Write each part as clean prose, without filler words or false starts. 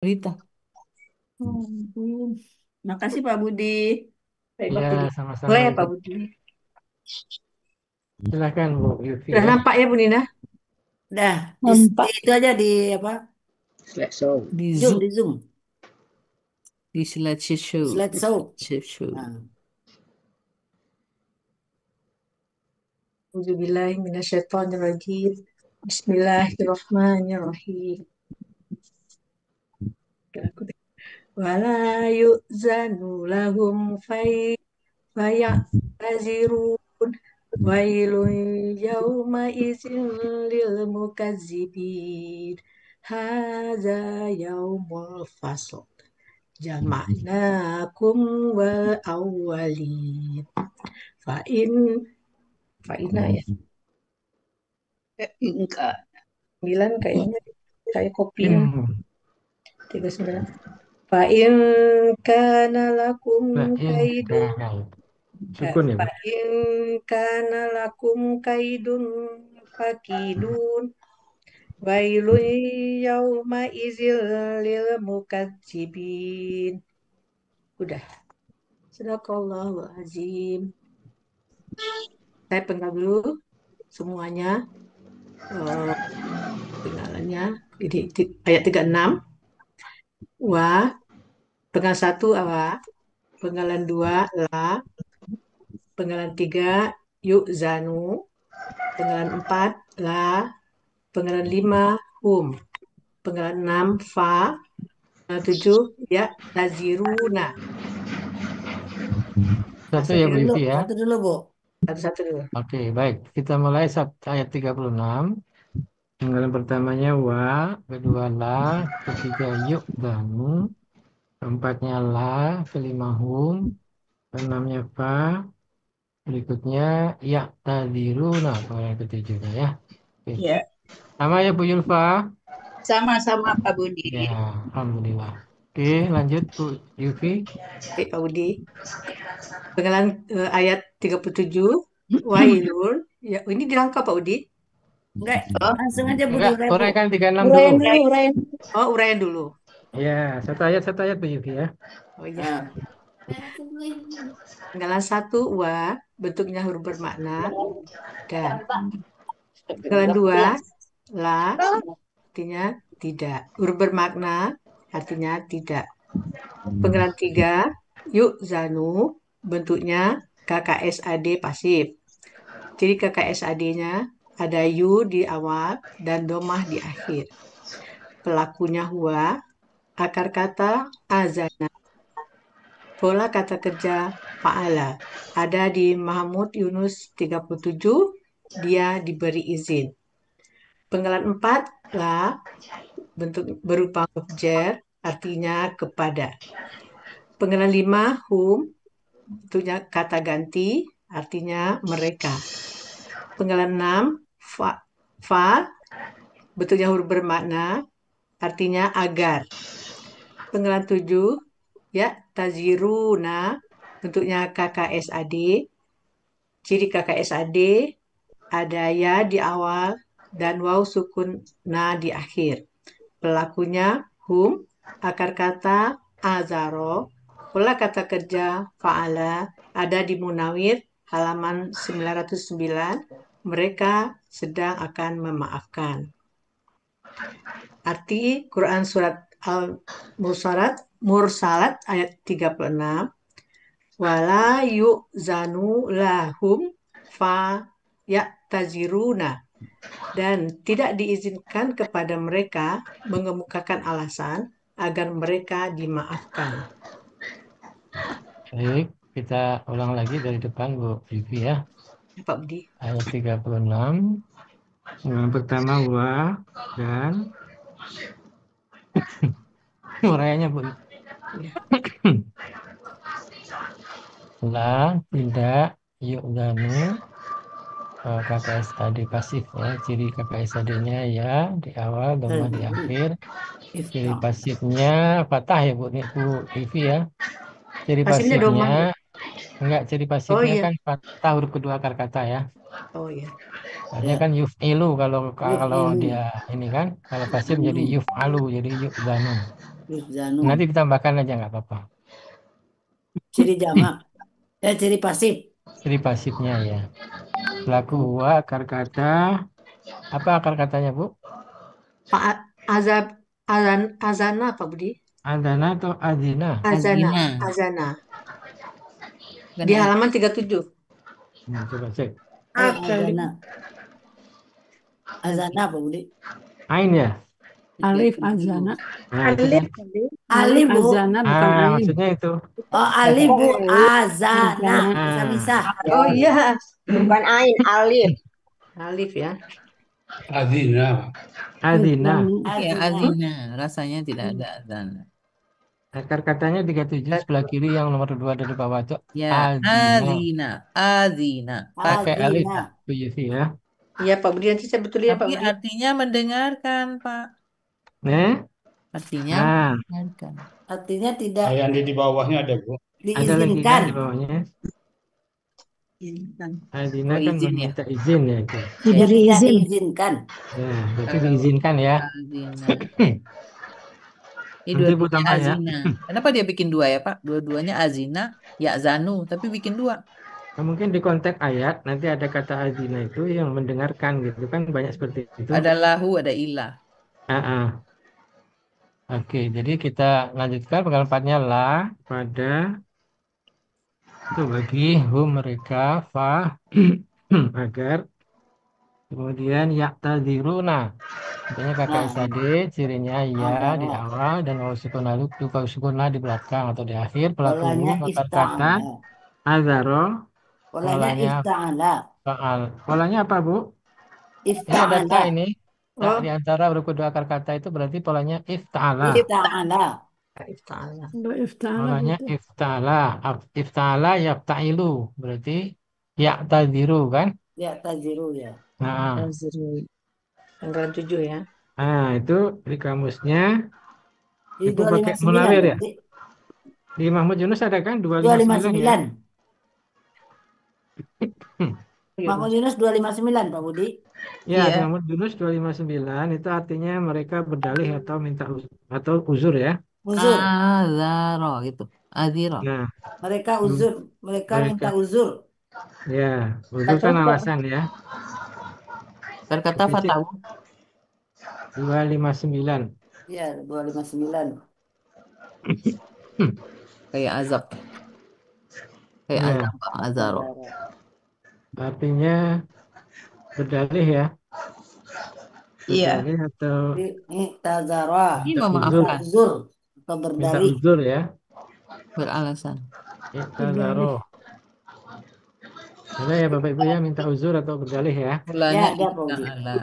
Rita. Makasih Pak Budi. Baik Ya, Pak Budi. sama-sama Boleh ya Pak itu. Budi. Silakan Bu Yufi Udah ya. nampak ya Bu Nina? Udah. Nampak. Itu aja di apa? Slideshow. Di Zoom, Zoom, di Zoom. di slideshow, Slideshow. slideshow. Nah, Auzubillahiminasyaitonirrajim. Bismillahirrahmanirrahim. Wala yu'zanu lahum fayazirun. Wailun yawma izin lil mukazzibin. Hadza yaumul fasl. Jama'nakum wal awwalin. Fa'in Fa'ina ya. Enggak. 9 kayaknya saya kopinya In, 39. Fa'in kana lakum kaidun. Nah, sukun ya Bu. Fa'in kana lakum kaidun fakidun. Wailun yauma izil lil mukadzibin. Udah. Sadaqallahul azim. Saya penggal dulu semuanya. eh, Penggalannya. Jadi ayat 36. Wa. Penggalan satu wa. Penggalan dua la. Penggalan tiga yuk zanu. Penggalan empat la. Penggalan lima hum. Penggalan enam fa. Penggalan tujuh ya taziruna. Nah, Satu ya Bu Yufi ya. satu dulu Bu. Satu-satu dulu. Oke, baik. Kita mulai ayat 36. Penggalan pertamanya wa, kedua la, ketiga yuk danu, keempatnya la, kelima hum, keenamnya fa, berikutnya ya tadiruna, penggalan ketujuhnya ya. Oke. Ya, Sama ya Bu Yulfa. Sama-sama Pak Budi. Ya, Alhamdulillah. Oke, lanjut Bu Yufi. oke Pak Budi. Penggalan ayat 37 Wailun. Ya, ini dirangkap Pak Budi. Enggak, Oh, langsung aja Bu Enggak, diuraian Bu. uraikan 36 dulu. Uraian dulu, uraian. Oh, uraian dulu. Ya, satu ayat Bu Yufi ya. Oh iya. ah, Penggalan satu wa bentuknya huruf bermakna dan penggalan dua la artinya tidak. Huruf bermakna artinya tidak. Penggalan tiga yuk zanu bentuknya KKSAD pasif. Jadi KKSAD-nya ada yu di awal dan domah di akhir. Pelakunya huwa, akar kata azana. Pola kata kerja fa'ala. Ada di Mahmud Yunus 37, dia diberi izin. Penggalan 4, la, bentuk berupa huruf jar, artinya kepada. Penggalan 5, hum, bentuknya kata ganti, artinya mereka. Penggalan 6, fa, bentuknya huruf bermakna, artinya agar. Penggalan 7, ya, taziruna, bentuknya KKSAD. Ciri KKSAD ada ya di awal dan waw sukun na di akhir. Pelakunya hum, akar kata azaro, pola kata kerja fa'ala, ada di Munawir halaman 909. Mereka sedang akan memaafkan. Arti Quran surat Al-Mursalat ayat 36. Wala yu'zanu lahum fa ya'taziruna. Dan tidak diizinkan kepada mereka mengemukakan alasan agar mereka dimaafkan. Baik, kita ulang lagi dari depan Bu Yufi ya. Ya, Pak Budi. Ayat 36. Yang pertama wa dan uraiannya Bu. Ya. La, tidak, yuk danu, KKSAD pasif ya. Ciri KKSAD-nya ya di awal, domah di akhir. Ciri Iftar. pasifnya fatah ya Bu, Bu Yufi ya. Ciri Pasifnya pasifnya domah, Bu. enggak, ciri Oh pasifnya iya. kan fatah huruf kedua akar kata ya. Oh iya. Artinya ya. kan yuf'ilu kalau kalau Yufilu. dia ini kan kalau pasif jadi yuf'alu jadi yuf'zanu. Yuzanu. Nanti ditambahkan aja nggak apa-apa. Ciri jamak. Ciri pasif. Ciri pasifnya ya. Pelaku huwa akar kata. Apa akar katanya, Bu? Pak Azab Azana Pak Budi. Adana atau adina? Azana, Azina. Azana. Bukan Di halaman 37. Coba cek. Azana. Azana apa, Budi? Ain ya? Alif azana. Nah, itu kan. Alif, Bu. Azana bukan ain. Maksudnya itu. Oh, alif, Bu. Azana. Azana. Misah-misah. Oh iya, Bukan ain, alif. alif ya. Adina. Ya, Azina. azina. Rasanya tidak ada azan. Akar katanya 37 sebelah kiri yang nomor 2 dari bawah itu. Ya, Adina. azina. Azina. Pakai alif. Azina. Bu Yusi ya. Iya Pak Budi, nanti saya betulin ya Pak Tapi Budi. artinya mendengarkan, Pak. Nah, Artinya nah, mendengarkan. Artinya tidak Yang di bawahnya ada, Bu. ada lagi diizinkan. kan di bawahnya. Adina Oh, kan izin ya? meminta izin ya itu. Tidak diizinkan. Ya, berarti diizinkan ya. Azina. Ini Nanti Bu dua-duanya tambah ya. azina. Kenapa dia bikin dua ya, Pak? Dua-duanya azina, ya zanu, tapi bikin dua. Nah, mungkin di konteks ayat nanti ada kata adina itu yang mendengarkan gitu kan, banyak seperti itu. Ada lahu, ada ilah. Ah, ah. Oke, jadi kita lanjutkan penggal empatnya lah pada itu bagi hum mereka fa agar kemudian yaktadiruna. Artinya kakak Nah, SAD cirinya ya di Azara. awal dan waw sukun lalu kau sukunlah di belakang atau di akhir. Pelaku Polanya akar kata ifta'ala. azaro. Polanya Polanya ifta'ala. faal. Polanya apa, Bu? Ini ada Ifta'ala. tak ini. Tak Oh, di antara huruf kedua akar kata itu berarti polanya ifta'ala. Ifta'ala. Ifta'ala. Kalau ifta'ala Polanya gitu. ifta'ala. Ifta'ala yafta'ilu. Berarti ya'tadiru kan? Ya, taziru ya. Nah, Tanggal 7 ya. nah itu di kamusnya Di itu pakai 259 munawir ya. berarti. Di Mahmud Yunus ada kan 259 ya? 259. Mahmud Yunus 259, Pak Budi. Ya, di Iya. Mahmud Yunus 259 itu artinya mereka berdalih atau minta atau uzur ya. Uzur. Azaro gitu. Aziro. Nah, Mereka uzur. Mereka minta mereka uzur. ya, uzur kan alasan ya. Berkata Titik fatahu. 259. Ya, 259. Kayak azab. Kayak Ya, azab, Pak. Azaro. artinya berdalih ya. Iya. Berdalih atau Tazara. Ini minta uzur, memaafkan. Uzur. Atau minta berdalih. uzur ya. Beralasan. Iktazaro. Ada ya Bapak Ibu ya minta uzur atau berdalih ya. Mulanya Ya, ada, Pak Budi. ifta'ala.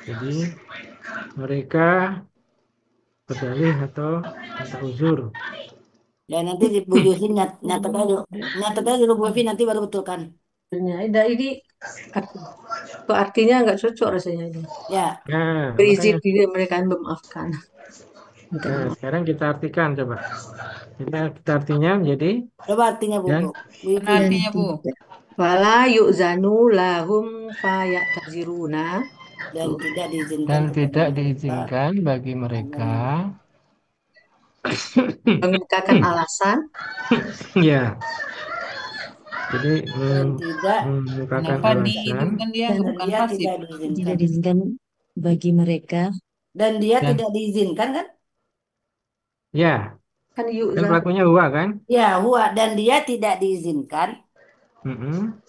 Jadi mereka berdalih atau minta uzur. Ya, nanti di Bu Yusin nyatet aja. Nyatet aja dulu Bu Evi, nanti baru betulkan. Ini kok artinya nggak cocok rasanya ini. Ya, Nah, Berizin makanya juga mereka memaafkan. Minta nah, maaf. sekarang kita artikan coba. Kita artinya menjadi coba artinya Bu. dan Bu Evi. Mana artinya, Bu? Wala yu'zanu lahum fayataziruna. Dan tidak diizinkan dan kepada tidak mereka. diizinkan bagi mereka Mengemukakan alasan. ya. Jadi Dan tidak mengemukakan Kenapa di itu alasan kan dia dan bukan dia pasif. tidak diizinkan. Tidak diizinkan bagi mereka. Dan dia dan tidak diizinkan kan? ya Kan kan yu'zan. pelakunya huwa kan. Ya, huwa dan dia tidak diizinkan Mm-mm.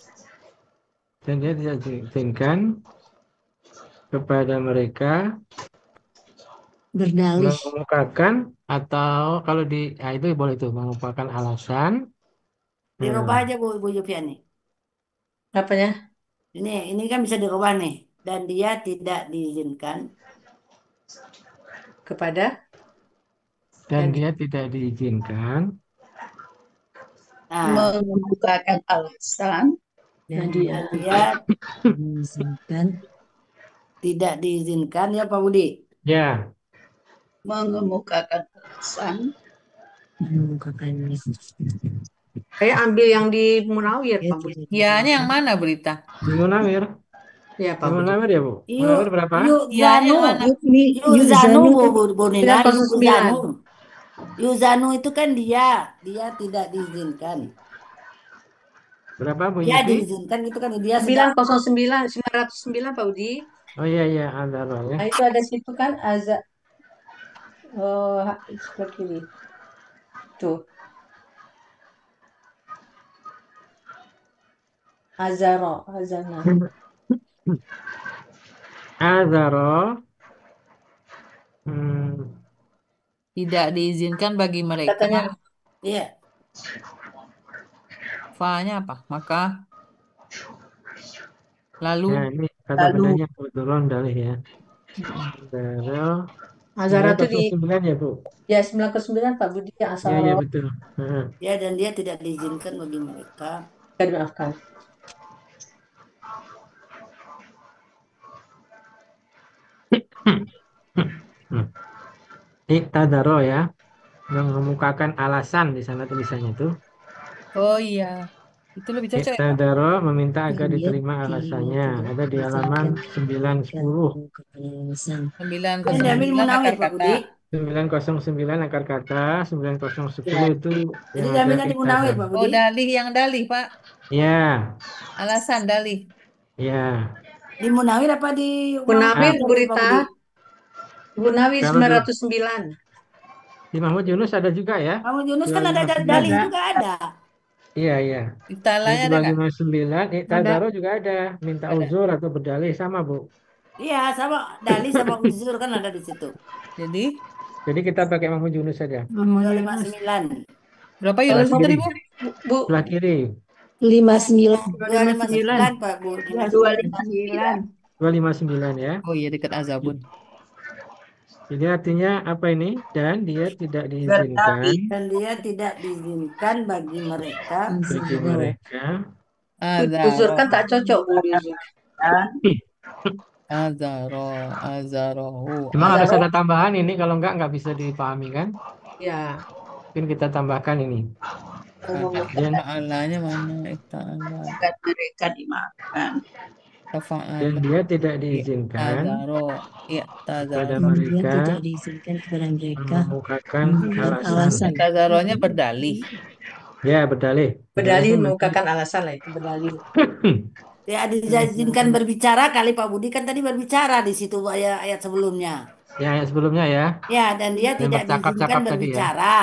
Dan dia tidak diizinkan kepada mereka Berdalih. mengemukakan atau kalau di itu boleh itu mengemukakan alasan. dirubah Nah, aja Bu Yufiani. Apanya? Ini kan bisa dirubah nih. Dan dia tidak diizinkan. Kepada dan dan dia tidak diizinkan Nah, Mengemukakan alasan dan dan dia dia diizinkan tidak diizinkan ya Pak Budi. ya. mengemukakan alasan mengemukakannya. Saya ambil yang di Munawir, ya Pak Budi. tidak Ianya yang diizinkan mana berita? Di Munawir Ya, Pak Yang Budi. Munawir ya, Bu? Yuk, Munawir berapa? Ya, yang Yuzanu. mana? Yuzanu, Yuzanu Bu Nina, 909. Yuzanu. Yuzanu itu kan dia tidak diizinkan. Berapa Bu Dia Yusri? diizinkan itu kan dia sedang 909, 909 Pak Budi. Oh iya, iya, Azharo ya. Nah, itu ada situ kan sebelah kiri. Tuh, Azana. Azharo. Hmm, Tidak diizinkan bagi mereka. Katanya Iya. Fa-nya apa? Maka lalu nah ini kata lalu bedanya kebetulan dalih ya. Azharo. Azara tuh di 909 ya, Bu? ya 909 Pak Budi yang asal Iya, iya, betul. Heeh. Ya, dan dia tidak diizinkan bagi mereka. dimaafkan. Hmm. Iktadaro ya. Mengemukakan alasan di sana tulisannya itu. oh iya. Itu lebih cocok ya, Pak? Iktadaro meminta agar dan dia diterima alasannya. tidak Ada di halaman diizinkan 910. mengungkapkan alasan. Dan diambil 909 Munawir, akar Pak kata. Budi. 909 akar kata, 9010 Ya, itu Jadi yang diambilnya ada di Munawir, Pak iktadaro. Oh, Budi. yang dalih, Pak. Ya, Alasan dalih. ya. Di Munawir apa di Munawir, Ah, Bu Munawir, Pak Rita. Budi? Munawir kalau 909. di Mahmud Yunus ada juga ya. Kamu Yunus kan ada 259. dalih Ada. juga ada. Iya, iya. Di Istilahnya ada nggak? 259, Ada. iktadaro juga ada. Minta Ada. uzur atau berdalih sama, Bu. Iya, sama dalih sama uzur kan ada di situ. Jadi Jadi kita pakai Mahmud Yunus saja. Mahmud Yunus. 259. berapa Kalau Yunus Sebelah tadi, kiri. Bu? Bu, Sebelah kiri. 59 259, Pak Bu. 259. 259 ya. Oh iya, dekat Azabun. Jadi artinya apa ini? Dan dia tidak diizinkan Dan dia tidak diizinkan bagi mereka. bagi Azharo. mereka. Uzur kan Azaro, tak cocok Bu uzur. Azarohu, Memang harus Azaro ada tambahan ini, kalau nggak bisa dipahami kan? ya. Mungkin kita tambahkan ini. Dan Fa'alanya mana? Ifta'ala, agar mereka dimaafkan. dan Fa'ala, dia tidak diizinkan Azaro, kepada I'tazaro. Dan dia mereka tidak diizinkan kepada mereka mengemukakan mengungkapkan alasan. alasan. I'tazaronya berdalih. Ya, berdalih. Berdalih Berdalih mengukakan alasan lah itu berdalih. Ya diizinkan berbicara kali Pak Budi kan tadi berbicara di situ ayat sebelumnya. Ya, yang sebelumnya ya. Ya, dan dia Yang tidak diizinkan bercakap-cakap tadi ya. berbicara.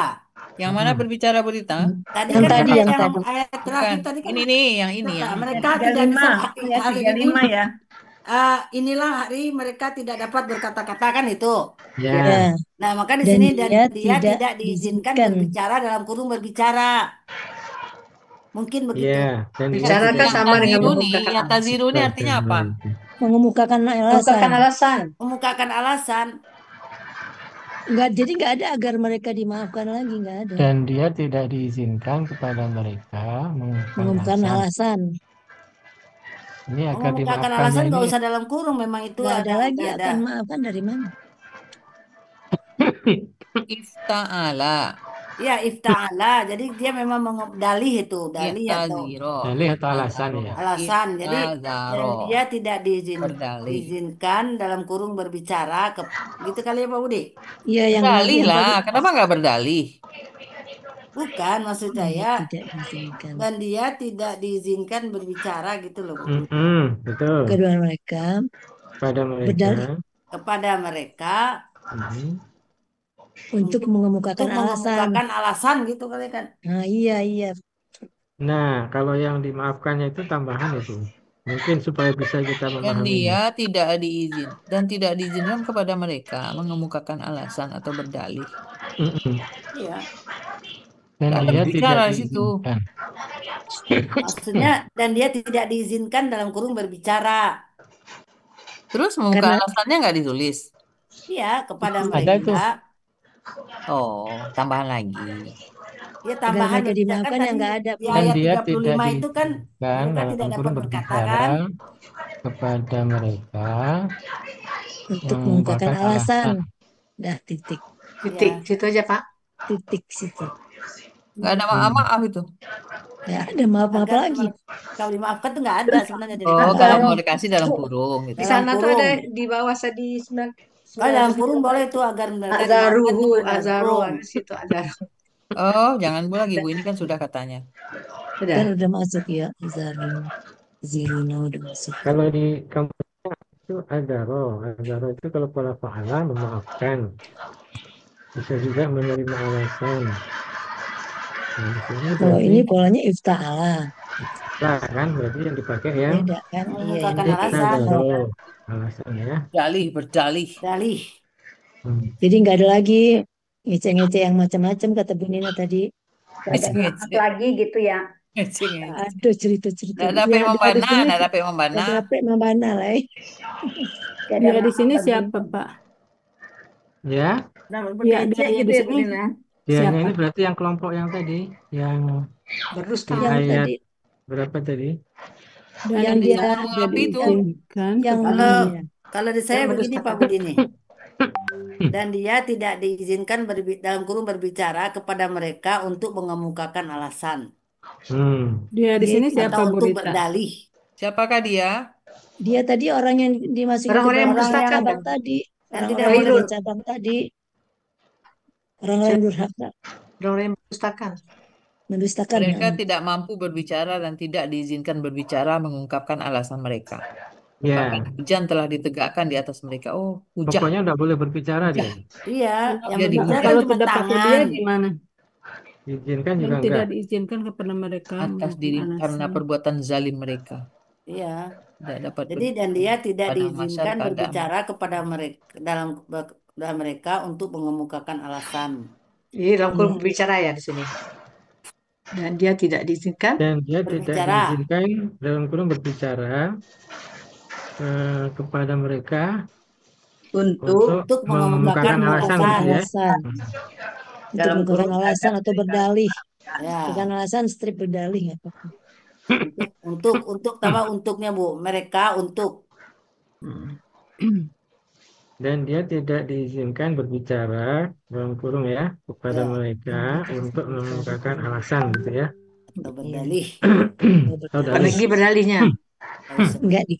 Yang mana berbicara, Bu Rita? Tadi Yang kan tadi, yang yang tadi. ayat Bukan. terakhir tadi kan Ini nih, yang ini. kata, Yang mereka tidak bisa 35. Ya, hari ini 35 ya. inilah hari mereka tidak dapat berkata-kata kan itu. Ya. Ya, Nah, maka di dan sini dia dia tidak tidak diizinkan diizinkan. berbicara dalam kurung berbicara. Mungkin begitu. Ya, dan dia Bicara kan tidak sama dengan taziru nih, mengukakan yang taziru ini artinya apa? Mengemukakan mengukakan alasan. alasan. Mengukakan alasan. Jadi nggak ada agar mereka dimaafkan lagi, nggak ada. Dan dia tidak diizinkan kepada mereka Mengemukakan mengemukakan alasan. Ini akan Mengukakan dimaafkannya alasan nggak ini. usah dalam kurung, memang itu Nggak ada lagi ada. akan maafkan dari mana? Ifta'ala, Ya, ifta'ala. Jadi dia memang dalih itu, dalih atau i'taziro, Dalih atau alasan ya. alasan. Jadi dan i'tazaro, dia tidak berdalih. diizinkan dalam kurung berbicara gitu kali ya Pak Budi? Iya, yang Berdalih yang lah, tadi. kenapa nggak berdalih? Bukan, maksud Dia saya tidak diizinkan. dan dia tidak diizinkan berbicara gitu loh Bu. Betul. Kedua mereka Pada mereka. berdalih Kepada mereka untuk mengemukakan untuk alasan. mengemukakan alasan gitu kali kan. Nah, iya. Nah, kalau yang dimaafkannya itu tambahan itu. Mungkin supaya bisa kita Dan memahami. dia tidak diizinkan kepada mereka mengemukakan alasan atau berdalih. Iya. Dan Nggak ada dia berbicara tidak di situ. diizinkan. Maksudnya dan dia tidak diizinkan dalam kurung berbicara. Terus membuka Karena- alasannya nggak ditulis. Iya, kepada Ada itu. mereka. Oh, tambahan lagi. Ya Agar tambahan mereka dimaafkan yang nggak ada. di Dan ayat dia 35 tidak itu kan diizinkan mereka dalam tidak dapat kurung berkata berbicara kan. kepada mereka Untuk yang mengemukakan mengemukakan alasan. Dah, titik. Titik, situ aja Pak. Titik situ. Nggak ada maaf-maaf itu. Nggak ada maaf-maaf Agar lagi. kalau dimaafkan tuh nggak ada sebenarnya dari Oh, kata kalau Kalau mau dikasih dalam kurung gitu. Di dalam sana tuh ada kurung. di bawah di Kalau dalam kurung 978 boleh itu tuh agar mereka dimaafkan azaruhu, tuh boleh dalam azaru, kurung. harus itu azaru. Oh, jangan Bu lagi Bu, ini kan sudah katanya. kan Sudah. udah masuk ya, Ziruna udah masuk. Kalau di kampus itu azaro itu kalau pola fa'ala memaafkan, bisa juga menerima alasan. Nah, di sini Kalau berarti ini polanya ifta'ala, lah kan, berarti yang dipakai yang beda kan? Iya, yang Mengungkapkan pakai alasan, ifta'ala. alasan ya. Berdalih. dalih. Hmm. Jadi nggak ada lagi ngece-ngece yang macam-macam kata Bu Nina tadi. Gak ada maaf Ngece-ngece. lagi gitu ya. Ngece-ngece. Ada cerita-cerita Nggak ada gitu. apa Ya, yang dia di membana, sini nggak ada apa yang membana. Ada apa mana lah. Gak ada dia di maaf sini lagi. siapa, Pak? Ya, Nah, Ya, berkece dianya gitu di ya Bu sini Nina. dianya siapa? ini berarti yang kelompok yang tadi, yang Berdusta. di Yang ayat tadi, berapa tadi? Dan yang dia dia, tidak Tapi itu yang, diizinkan yang kepada Kalau ini ya. kalau di saya Yang begini Pak mendustakan. Budi nih. Dan dia tidak diizinkan dalam kurung berbicara kepada mereka untuk mengemukakan alasan Hmm. dia di sini Dia, atau siapa, Bu untuk Rita? berdalih. siapakah dia? dia tadi orang yang dimasukin ke Orang-orang yang dalam Orang yang mendustakan cabang kan. tadi. yang tidak Orang-orang yang boleh tiga Wailun. cabang tadi. Orang-orang yang durhaka, Orang-orang yang mendustakan. mendustakan. Mereka tidak mampu berbicara dan tidak diizinkan berbicara mengungkapkan alasan mereka. Bahkan Ya, hujan telah ditegakkan di atas mereka. Oh, hujan. pokoknya nggak boleh berbicara Hujan. dia. iya, yang Dia berbicara dihukum kan Kalau cuma tidak pakai dia tangan. gimana? Diizinkan Dan juga tidak enggak. diizinkan kepada mereka atas menggunakan diri karena alasan. perbuatan zalim mereka. Iya. Tidak dapat Jadi dan dia tidak padang mahsyar diizinkan keadaan. berbicara kepada mereka dalam mereka untuk mengemukakan alasan. Jadi dalam Iya. kurung berbicara ya di sini. Dan dia tidak diizinkan. Dan dia tidak Berbicara. diizinkan dalam kurung berbicara kepada mereka Untuk untuk Untuk mengemukakan mengemukakan alasan Mengemukakan gitu alasan. ya. alasan. Untuk dalam mengemukakan kurung alasan atau berdalih. Bukan Ya, alasan, strip berdalih nggak apa-apa. untuk apa untuknya Bu? Mereka untuk Dan dia tidak diizinkan berbicara dalam kurung ya kepada ya mereka Dan dia tidak untuk berbicara mengemukakan kepada alasan gitu ya. atau Iya. berdalih. Atau Atau apa dalih. berdalih. lagi berdalihnya. Enggak di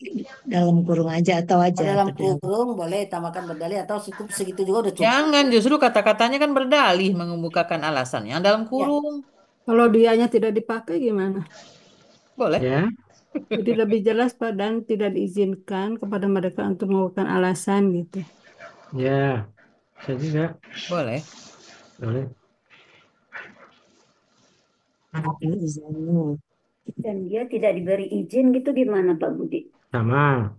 dalam kurung aja atau Kalau aja dalam atau dalam. kurung boleh tambahkan berdalih atau cukup segitu juga udah cukup. Jangan, justru kata-katanya kan berdalih mengemukakan alasan. Yang dalam Ya, kurung Kalau dianya tidak dipakai gimana? boleh. Ya, Jadi lebih jelas, Pak, dan tidak diizinkan kepada mereka untuk menggunakan alasan gitu. ya, bisa juga. Boleh. Boleh. Izanu. Dan dia tidak diberi izin gitu gimana Pak Budi? Sama.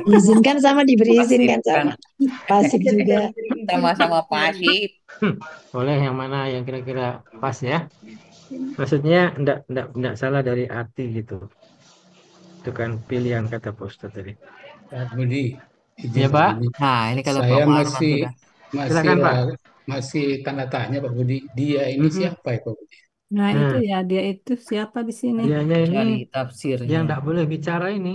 Diizinkan sama, diberi izin kan Kan sama. Pasif Dia tidak juga. diberi izin. sama-sama pasif. Boleh yang mana yang kira-kira pas ya. Maksudnya enggak salah dari arti gitu. Itu kan pilihan kata poster tadi. Pak Budi, izin Ya, Pak Pak. Budi. Nah, ini kalau Pak Saya Muharman masih sudah. masih Silakan, Pak. masih tanda tanya Pak Budi. Dia ini Mm-mm. siapa ya Pak Budi? Nah, itu Nah, ya, dia itu siapa di sini? dianya ini Cari yang tafsirnya. enggak boleh bicara ini.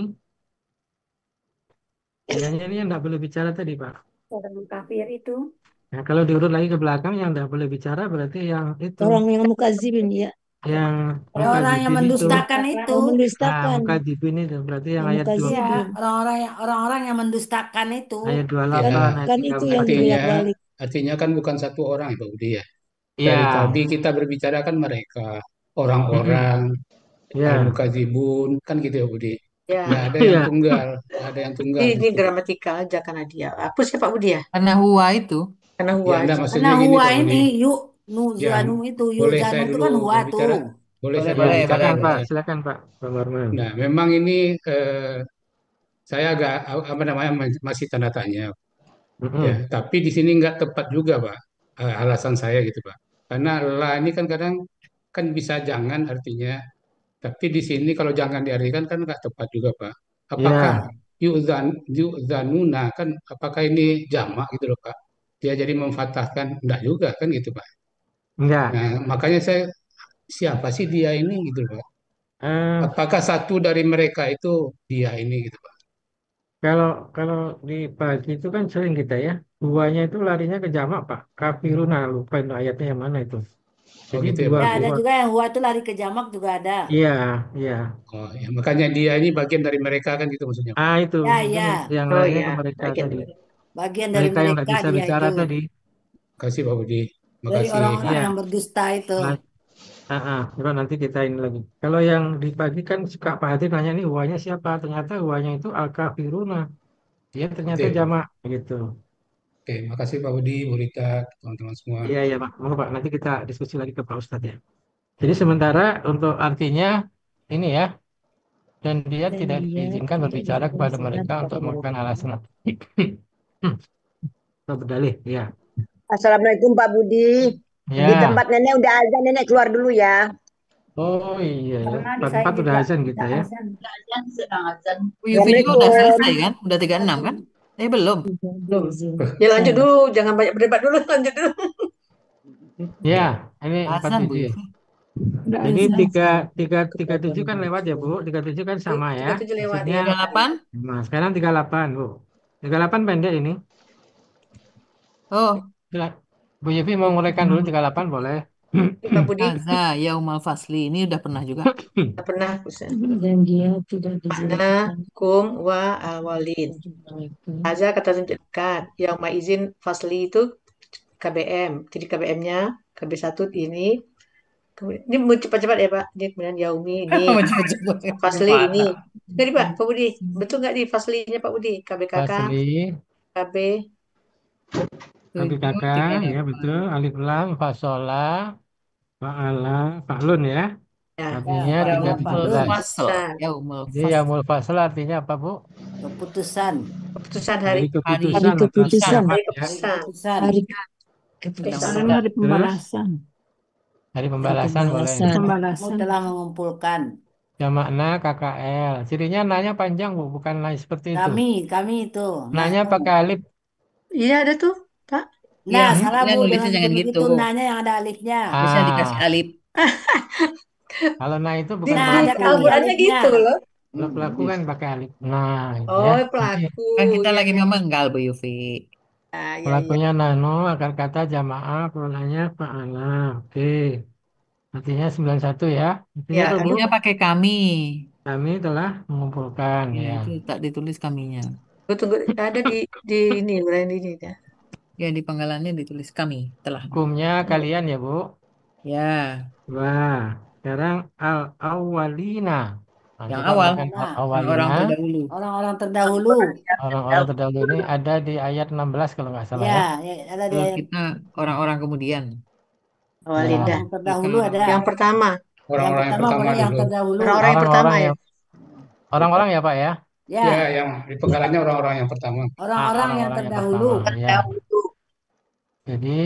Dianya ini yang enggak boleh bicara tadi, Pak. Orang kafir itu. Nah, kalau diurut lagi ke belakang yang enggak boleh bicara berarti yang itu, Orang yang mukazibin ya. yang orang yang mukadzibin itu. mendustakan Mendustakan. itu. Oh, Nah, mendustakan. mukadzibin itu berarti yang Yang ayat 2 Iya, mukazibin. orang-orang yang mendustakan itu. ayat Ya, 28 ayat Kan itu yang 13. artinya dibolak-balik. artinya kan bukan satu orang ya Pak Budi ya. Iya. Dari tadi kita berbicara kan mereka, Mm-mm. orang-orang, Ya. al-mukadzibun, kan gitu ya Pak Budi. Ya. Nggak ada yang Iya. tunggal, nggak ada yang tunggal di Ini situ. gramatikal aja karena dia. Hapus ya Pak Budi ya. Karena huwa itu. Karena Ya huwa enggak aja. maksudnya Karena gini huwa Pak Budi. ini yuk Ya nuzanu itu yuk boleh zanu saya itu dulu kan huwa berbicara, tuh. boleh Boleh, saya dulu Ya, boleh, bicara boleh, silakan Pak. Pak, boleh. silakan Pak, Pak Marman. Nah, memang ini saya agak apa namanya masih tanda tanya ya. Mm-mm. Tapi di sini nggak tepat juga Pak, alasan saya gitu Pak. Karena lah ini kan kadang kan bisa jangan artinya, tapi di sini kalau jangan diartikan kan nggak tepat juga Pak. Apakah Ya, yu'zanuna kan apakah ini jamak gitu loh Pak? Dia jadi memfatahkan enggak juga kan gitu Pak. enggak. Nah, makanya saya siapa sih dia ini gitu loh Pak. Eh, Apakah satu dari mereka itu dia ini gitu Pak? kalau kalau di pagi itu kan sering kita ya, duanya itu larinya ke jamak Pak. Kafiruna, lupa itu ayatnya yang mana itu. Oh Jadi gitu ya dua, Pak Ya, Budi. ada dua. juga yang huwa itu lari ke jamak juga ada. Iya, iya. Oh ya, makanya dia ini bagian dari mereka kan gitu maksudnya Pak. Ah, itu. Ya, Mungkin ya, yang Oh lainnya ya, ke mereka bagian tadi. dari. bagian dari Mereka yang tidak mereka bisa dia bicara itu. tadi. Makasih Pak Budi. Dari Makasih. orang-orang Iya. yang berdusta itu. Nah, coba nanti kita ini lagi. Kalau yang di pagi kan suka Pak Hadi nanya nih uanya siapa? Ternyata uanya itu al-kafiruna. Dia Gitu ternyata ya Pak. jamak gitu. Oke, makasih Pak Budi, Bu Rita, teman-teman semua. Iya, iya, Pak. Mau Pak, nanti kita diskusi lagi ke Pak Ustadz ya. Jadi sementara untuk artinya ini ya, dan dia Dan tidak dia diizinkan tidak berbicara kepada diizinkan mereka untuk kepada melakukan mereka. alasan. Atau berdalih, ya. Assalamualaikum Pak Budi. Di Ya. tempat nenek udah azan, nenek keluar dulu ya. Oh iya ya. Karena di saya Tempat udah juga azan kita udah ya. azan. Bu Yufi juga udah Assalamualaikum. selesai kan? Udah 36 kan? Belum. Tidak Belum. diizinkan. Ya lanjut dulu, jangan banyak berdebat dulu, lanjut dulu. Ya, ini Azan Bu 47 ya. Yufi. Udah Jadi azan. tiga tujuh kan lewat ya Bu. 37 kan sama ya. 37 lewat Maksudnya, ya. 38? nah, sekarang 38 Bu. 38 pendek ini. Oh, Sila- Bu Yevi mau nguraikan dulu 38 boleh. Pak Budi, Kaza Yaumal Fasli. Ini udah pernah juga. tak pernah Ustaz. Dan dia tidak Makna, diizinkan kum, wa, awalin. kepada mereka. Aza kata tunjukkan. Yang izin fasli itu KBM. Jadi KBM-nya, KB1 ini. Ini mau cepat-cepat ya Pak. Ini kemudian Yaumi ini. Mau cepet-cepet. Fasli ini. Parah. Jadi Pak, Pak Budi. Betul nggak di faslinya Pak Budi? KBKK, Fasli, KB. kaki 7, kakak, ya 38. betul. Alif lam, fasola, fa'ala, fa'lun ya. Ya, Artinya Ya, Yaumul Yaumul 317. Fadl. Fasl. Fasl. Yaumul Jadi Fasl. yaumul fasl artinya apa Bu? Keputusan. Keputusan Hari hari Hari keputusan atau keputusan. kiamat hari ya. Hari keputusan. keputusan. Hari Undang-undang. keputusan. Sekarang hari Terus pembalasan. hari Hari pembalasan boleh. pembalasan. Kamu Pembalasan. telah mengumpulkan. Jamakna KKL. Cirinya nanya panjang Bu, bukan nanya seperti itu. Kami itu. Nanya Nahnu. pakai alif. Iya ada tuh, Pak. Iya, Nah, Hmm? salah ya Bu. nulisnya Jangan jangan begitu gitu. nanya yang ada alifnya. Bisa dikasih Ah, alif. kalau nah itu Di, bukan Nah, di ada pelaku. kaki Al-Qur'annya alifnya. gitu loh. Kalau pelaku kan pakai alif. Nah, gitu ya. Oh, Jadi pelaku. Kan kita Iya, lagi iya. memenggal Bu Yufi. Ah, iya, iya. pelakunya nano, akar kata jamaah, polanya fa'ala. Oke. Artinya 91 ya. Artinya Ya, apa Bu? Kaminya pakai kami. Kami telah mengumpulkan Ya, ya. itu tak ditulis kaminya. tunggu ada di ini, berani ini ya. Ya, di penggalannya ditulis kami telah. Hukumnya kalian ya Bu. Ya, Wah, sekarang al-awwalina. Nah, yang coba awal. uraikan Nah, Orang-orang awalina. terdahulu. orang-orang terdahulu. Orang-orang terdahulu ini ada di ayat 16 kalau nggak salah Ya, ya. ya, ada di Kalau ayat. kita orang-orang kemudian. Awalin dah. Ya, Yang terdahulu Kita ada. Yang pertama, Yang Orang-orang yang pertama pertama boleh yang dulu. terdahulu. orang-orang yang pertama orang-orang ya. yang orang-orang ya Pak ya. Ya, Ya, yang di penggalannya orang-orang yang pertama. orang-orang yang Orang-orang yang terdahulu. pertama ya. Jadi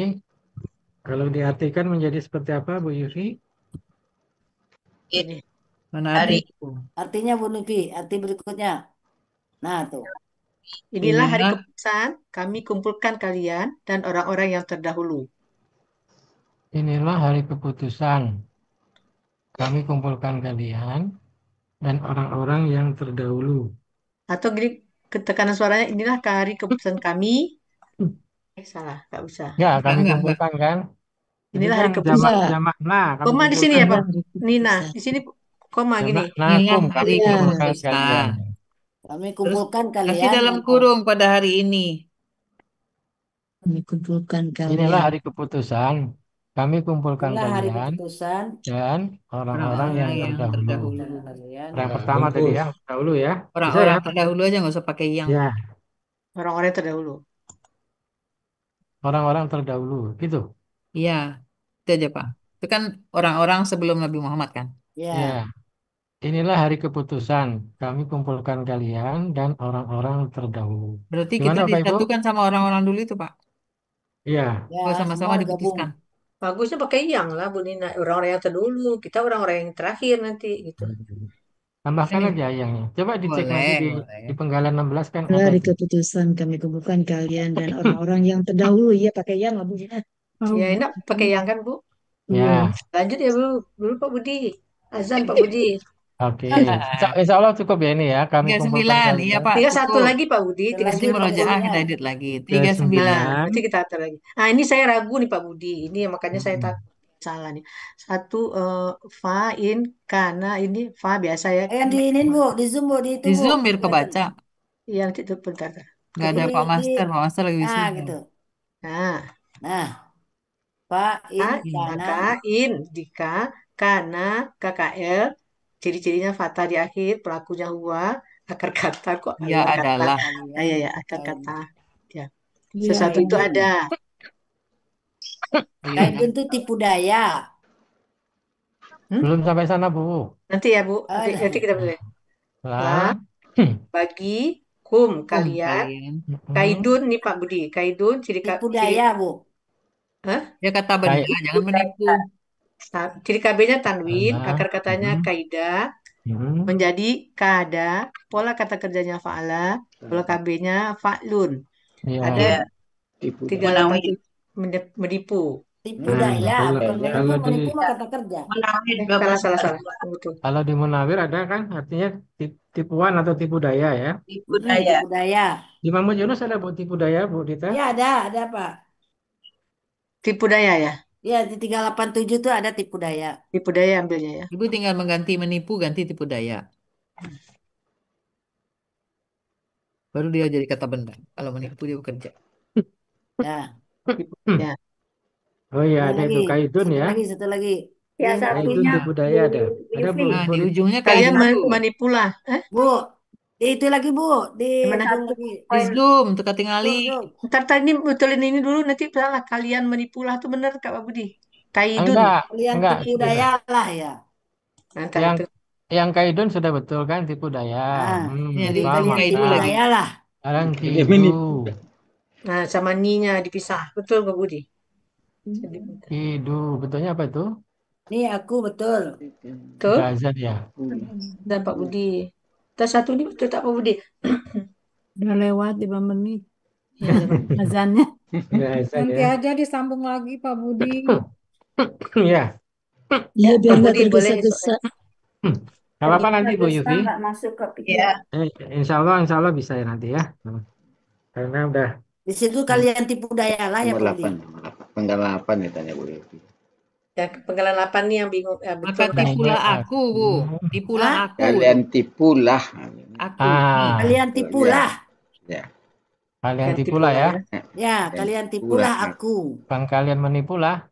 kalau diartikan menjadi seperti apa Bu Yufi? Ini. Mana artinya? Artinya Bu Nufi, arti berikutnya. Nah, tuh. Inilah hari Inilah keputusan kami kumpulkan kalian dan orang-orang yang terdahulu. Inilah hari keputusan. Kami kumpulkan kalian dan orang-orang yang terdahulu. Atau gini, ketekanan suaranya inilah hari keputusan kami. Salah, nggak usah. Ya, kami enggak. kumpulkan kan. Ini Inilah kan hari keputusan. Enggak. jamak nah, kami Koma di sini ya, kumpulkan Pak. Inilah hari Nina, keputusan. di sini koma gini. jamak Inilah nakum kami hari Iya. kumpulkan kalian. keputusan. Kami Terus kumpulkan kasih kalian dalam dan kurung pada hari ini. Kami kumpulkan Inilah kalian. hari keputusan. Kami kumpulkan inilah hari kalian keputusan dan orang-orang yang Orang-orang yang terdahulu. terdahulu. kalian. Orang Ya, pertama tadi bungkus. ya, terdahulu ya. Bisa Orang-orang ya? terdahulu aja nggak usah pakai yang. Ya, Orang-orang yang terdahulu. orang-orang terdahulu. Gitu. Iya, itu aja Pak. Itu kan orang-orang sebelum Nabi Muhammad kan. Ya, Ya. Inilah hari keputusan. Kami kumpulkan kalian dan orang-orang terdahulu. Berarti kita Gimana Bapak Ibu? disatukan sama orang-orang dulu itu Pak. Iya. ya, Kalau sama-sama semua gabung. diputuskan. Bagusnya pakai yang lah, Bu Nina. Orang-orang yang terdahulu. Kita orang-orang yang terakhir nanti, gitu. Tambahkan Kan aja ayangnya. Coba dicek lagi boleh. di penggalan 16 kan Inilah ada hari itu. keputusan kami kumpulkan kalian dan orang-orang yang terdahulu. Iya pakai yang lah Bu. Oh, Ya enak pakai yang kan, Bu. Iya. Ya, Lanjut ya, Bu. Dulu Pak Budi. Azan Pak Budi. oke. Insya Allah cukup ya ini ya. Kami kumpulkan 39, iya kalian. Pak, Tinggal satu cukup. lagi Pak Budi. Ada Tinggal lagi Nanti 9. murojaah kita 39. edit lagi. 39. 39. Nanti kita atur lagi. Nah ini saya ragu nih Pak Budi. Ini makanya saya takut. salah nih. Satu fa in karena ini fa biasa ya. Yang diinin Bu, di Zoom Bu, di itu Di Bu. Zoom biar kebaca. Yang itu bentar. Nggak ada Di, Pak di, Master. Pak Master lagi nah wisuda. gitu. Nah, Nah, Pak in karena maka in jika karena KKL ciri-cirinya fathah di akhir, pelakunya huwa, akar kata kok Dia akar kata. adalah. Ah, kalian ya, akar kata. Ya. Dia Sesuatu itu ada. ada. kaidun itu tipu daya. Hmm? Belum sampai sana, Bu. Nanti ya, Bu. Nanti, Ada. nanti kita boleh. Lah. Lah, bagi kum kalian. Kalian. Kaidun nih Pak Budi. Kaidun ciri Tipu ciri daya Bu. Hah? Dia kata benda, Kayak jangan menipu. Ciri KB-nya tanwin, Nah, akar katanya kaidah, menjadi kada, pola kata kerjanya fa'ala, pola KB-nya fa'lun. ya. Ada Tipu 38 menipu. Tipu Nah, daya, kalau bukan menipu, kalau di menipu mah kata kerja. Salah. Betul. kalau di Munawir ada kan artinya tipuan atau tipu daya ya. Tipu daya. Di Mahmud Yunus ada Bu tipu daya, Bu Dita. Ya ada Pak. Tipu daya ya. Ya di 387 tuh ada tipu daya. Tipu daya ambilnya ya. Ibu tinggal mengganti menipu, ganti tipu daya. Baru dia jadi kata benda. Kalau menipu dia bekerja. Ya. Tipu daya. Oh iya, Ada ada lagi, itu kaidun ya. satu lagi. Ya, Yang Kaidun satunya tipu daya ada. Ada Bu. Nah, Bu di ujungnya Kalian kayak gitu. menipulah. Bu, itu lagi Bu, di Mana? Zoom lagi. Di Zoom, teka tingali. Zoom. Ntar ini betulin ini dulu nanti salah. Kalian menipulah tuh benar Kak Pak Budi. Kaidun. Kalian Enggak. tipu daya lah ya. Ntar Yang itu. yang kaidun sudah betul kan tipu daya. Nah, Jadi jadi Paham, kalian kayak tipu itu lagi. daya lah. Sekarang Dia kidu. menipu. Nah, sama ni-nya dipisah. Betul Pak Budi. Jadi, Kidu. Betulnya apa itu? Nih aku betul. betul. Gazan ya. Dan Pak Budi. Kita satu ini betul tak Pak Budi? Udah lewat 5 menit Ya, azannya. Gazan Nanti ya. aja disambung lagi Pak Budi. Ya. Iya biar Pak nggak Budi boleh. tergesa-gesa. Gak apa-apa nanti Bu Tergesa Yufi. nggak masuk ke pikiran. Insya Allah bisa ya nanti ya. Karena udah. Di situ kalian tipu daya lah ya Nomor Pak Budi. 8. Penggal 8 ya tanya Bu Devi. Ya, penggalan 8 nih yang bingung. Ya, Maka betul. tipulah aku, Bu. Tipulah Hah? aku. Kalian tipulah. Aku. Kalian tipulah. Ya. Kalian tipulah ya. Ya, kalian tipulah aku. Bukan kalian menipulah.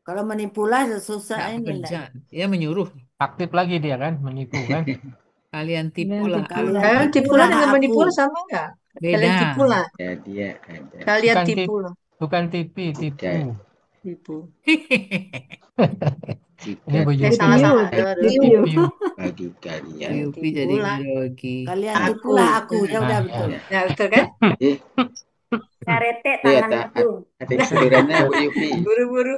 Kalau menipulah susah Nggak ini bekerja. enggak. Dia menyuruh. Aktif lagi dia kan. Menipu kan. Kalian tipulah aku. Kalian tipulah dengan aku. menipulah sama enggak? Beda. Kalian tipulah. Ya dia ada. Kalian Bukan tipulah. Bukan tipu. Tipu. Ini Bu Yufi. Salah. Tipu. Bagi kalian. Yupi jadi grogi. Kalian tipulah aku. Ya udah betul. Ya betul kan? Karete Iya, tangan itu. ada saudaranya Bu Yufi. Buru-buru.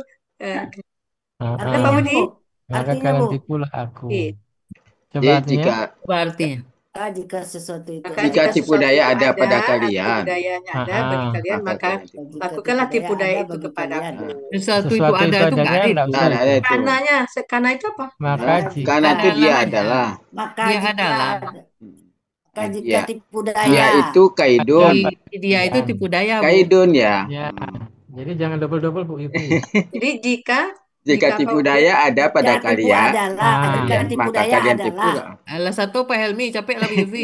Artinya Pak Budi? Maka Artinya kalian Bu. tipulah aku. Iya. Coba Jadi artinya. jika Apa artinya? Jika sesuatu itu Jika tipu daya ada pada kalian. Tipu dayanya ada bagi kalian, maka lakukanlah tipu daya itu kepada aku. Sesuatu itu ada itu nggak ada nggak itu. usah itu. Karena itu apa? Maka jika Karena itu dia adalah. Maka Dia jika adalah. maka jika Ya. tipu Dia daya itu kaidun. Dia itu tipu daya, Bu. Kaidun ya. Ya. Jadi jangan double Bu Yufi. Jadi Jika tipu daya ada pada jika tipu kalian, adalah jika tipu maka daya kalian adalah tipulah. Alah satu Pak Helmi capek lah Bu Yufi.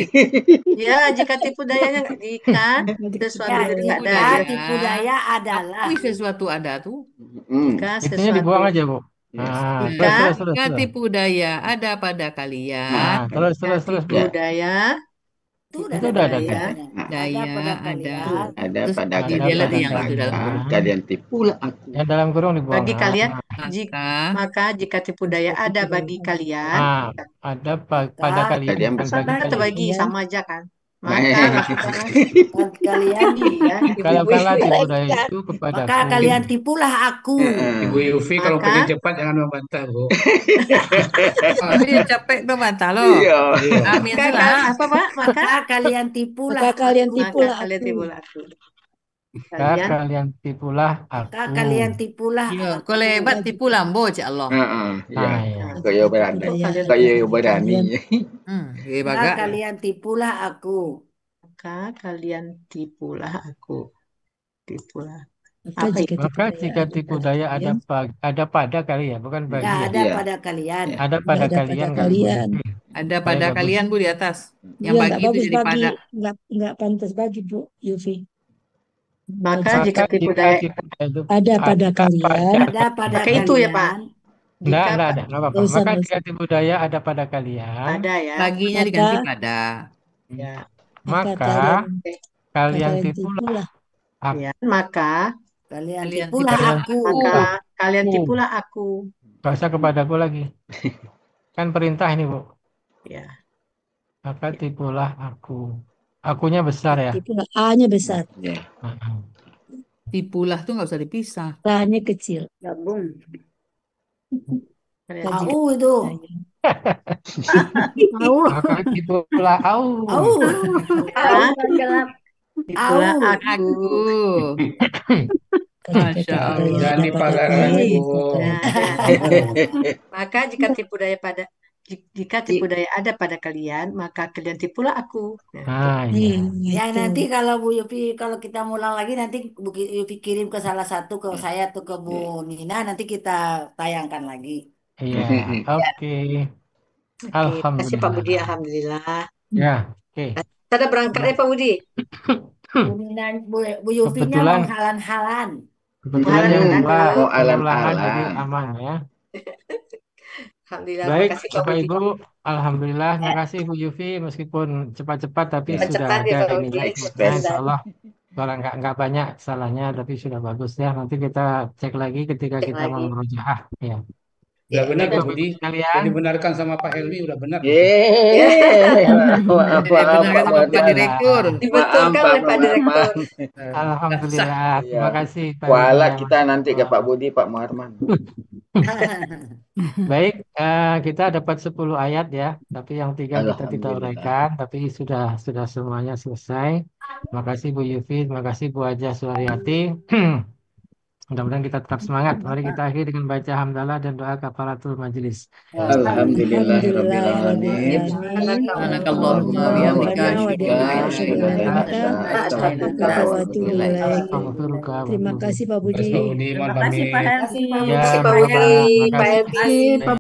ya jika tipu dayanya jika sesuatu ya, itu nggak ada. jika Ya. tipu daya adalah Wih, sesuatu ada tuh. Jika Itunya sesuatu dibuang aja Bu. Jika tipu daya ada pada kalian. Terus. tipu daya itu Itu udah ada daya. kan? Daya pada ada. kalian. Ada Terus pada dia kalian. lagi yang itu dalam Maka kurung. kalian tipulah aku. Yang dalam kurung dibuang. bagi kalian Maka jika tipu daya ada bagi kalian Ada pada kalian. Kalian Bukan bersama bagi atau kalian. bagi sama aja kan, maka lakukanlah Bagi kalian ya Kalau kalah ibu-ibu tipu daya itu kepadaku. maka kalian tipulah aku. Ibu Yufi kalau Maka- kerja cepat jangan membantah, Bu. Tapi dia capek membantah loh. Iya. Amin Maka lah. apa Pak? Maka Maka kalian tipulah Maka kalian aku. tipulah kalian aku. tipulah aku. Maka kalian tipulah aku. Maka kalian tipulah Yo, aku. kalau hebat tipu lambo cak Allah. Iya. Iya. Kaya berani. Kaya berani. Ya Maka baga. kalian tipulah aku. Maka kalian tipulah aku. Tipulah. Maka Apa jika itu? tipu Maka daya jika ada tipu pada daya kalian, ada pada kalian, bukan bagi Ya, ya. ada Iya. pada kalian. Ada pada ada pada kalian nggak Bu kalian. Yufi? Ada Supaya pada bagus. kalian Bu di atas. Yang Iya, bagi nggak itu bagus jadi bagi, pada. nggak pantas bagi Bu Yufi. Maka Wajib. jika Maka tipu jika daya tipu daya itu Ada pada ada kalian. pada Ada pada pakai itu ya Pak. kalian. Jika Nggak ada, nggak apa-apa. Nggak usah, Maka nggak jika usah. tipu daya ada pada kalian, ada ya. Baginya diganti Maka pada. Ya. maka maka kalian kalian kalian tipulah tipulah aku. Ya, maka Kalian Kalian tipulah Kalian aku. tipulah kalian aku. tipulah aku. Nggak usah kepadaku lagi. Kan perintah ini Bu. Ya. Maka tipulah aku. Akunya besar ya. tipulah A-nya besar, Ya. Heeh. Tipulah tuh nggak usah dipisah. A-nya kecil. Gabung. Kalian Maka jika Au itu. Au. Maka tipulah au. Au. tipulah, Gelap. tipulah Au. aku. jika Masya tipu Allah. daya Jangan ada pada dipagar lagi, kalian, Bu. maka kalian Nah, maka jika tipu daya jika tipu daya ada pada kalian, maka kalian tipulah aku. Nah, Nah, iya. Ya itu. nanti kalau Bu Yufi, kalau kita ngulang lagi nanti Bu Yufi kirim ke salah satu, ke saya atau ke Bu Nina, nanti kita tayangkan lagi. Iya, oke. Oke, terima kasih Pak Budi. Alhamdulillah. Alhamdulillah. Ya, oke. Kita ada berangkat ya Pak Budi. Bu Nina, Bu Yufinya Kebetulan menghalan-halan. kebetulan yang Halan-halan dua dulu. Oh, kelurahan jadi alan-alan. aman ya. Alhamdulillah, terima Baik, kasih Pak Bapak Budi. Ibu, alhamdulillah, makasih Bu Yufi meskipun cepat-cepat tapi Ya. sudah Cepat ya ada Pak ininya Budi. inputnya, Ekspres. insya Allah kalau nggak banyak salahnya tapi sudah bagus ya. Nanti kita cek lagi ketika Cek kita lagi. mau merujaah ya. Udah benar Baik Pak Bapak Budi. Ibu Udah sekalian, dibenarkan sama Pak Helmi, udah benar. Yeay. Maaf, Tidak maaf, benar Pak sama Pak Marman. Direktur. Maaf, Dibetulkan Pak oleh Pak Direktur. Marman. alhamdulillah, Ya. terima kasih Pak Kuala Helmi ya, kita Masya nanti ke Allah. Pak Budi, Pak Marman. Baik, kita dapat 10 ayat ya, tapi yang 3 kita tidak Alhamdulillah. uraikan, tapi sudah semuanya selesai. Terima kasih Bu Yufi, terima kasih Bu Haja Suwaryati. Mudah-mudahan kita tetap semangat. Mari kita akhiri dengan baca hamdalah dan doa kafaratul majelis. Alhamdulillahirrabbilalamin. Subhanakallahumma wa bihamdika asyhadu an la ilaha illa anta astaghfiruka wa atubu ilaik. Astaghfiruka wa Terima atubu kasih Pak Terus Budi. Pak Budi, mohon Terima kasih Pak pamit. Helmi. Ya, Terima kasih Pak marhaban. Budi, Terima Pak kasih. Helmi. Baik.